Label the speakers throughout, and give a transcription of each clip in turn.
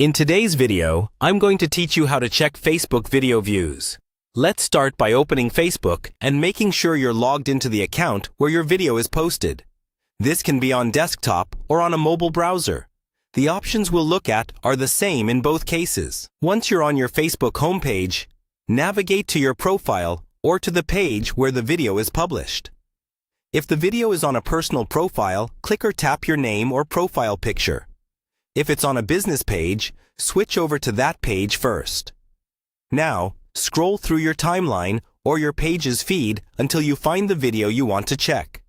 Speaker 1: In today's video, I'm going to teach you how to check Facebook video views. Let's start by opening Facebook and making sure you're logged into the account where your video is posted. This can be on desktop or on a mobile browser. The options we'll look at are the same in both cases. Once you're on your Facebook homepage, navigate to your profile or to the page where the video is published. If the video is on a personal profile, click or tap your name or profile picture. If it's on a business page, switch over to that page first. Now, scroll through your timeline or your page's feed until you find the video you want to check.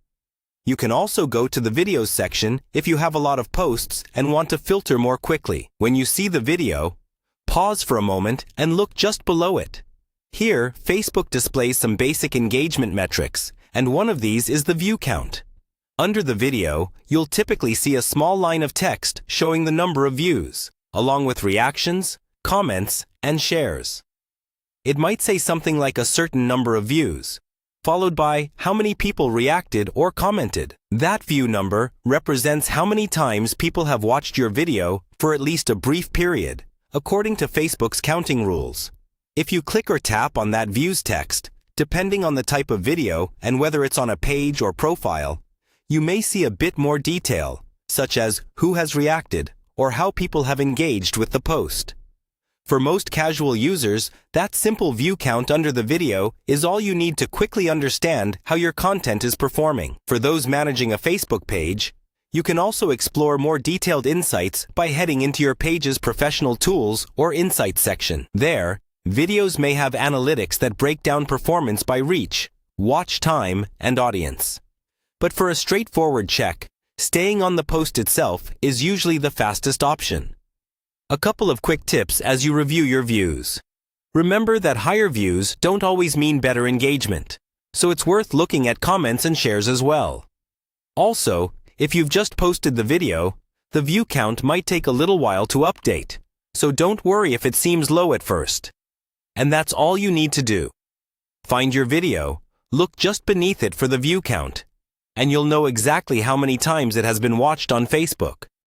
Speaker 1: You can also go to the videos section if you have a lot of posts and want to filter more quickly. When you see the video, pause for a moment and look just below it. Here, Facebook displays some basic engagement metrics, and one of these is the view count. Under the video, you'll typically see a small line of text showing the number of views, along with reactions, comments, and shares. It might say something like a certain number of views, followed by how many people reacted or commented. That view number represents how many times people have watched your video for at least a brief period, according to Facebook's counting rules. If you click or tap on that views text, depending on the type of video and whether it's on a page or profile, you may see a bit more detail, such as who has reacted or how people have engaged with the post. For most casual users, that simple view count under the video is all you need to quickly understand how your content is performing. For those managing a Facebook page, you can also explore more detailed insights by heading into your page's professional tools or insights section. There, videos may have analytics that break down performance by reach, watch time, and audience. But for a straightforward check, staying on the post itself is usually the fastest option. A couple of quick tips as you review your views. Remember that higher views don't always mean better engagement, so it's worth looking at comments and shares as well. Also, if you've just posted the video, the view count might take a little while to update, so don't worry if it seems low at first. And that's all you need to do. Find your video, look just beneath it for the view count, and you'll know exactly how many times it has been watched on Facebook.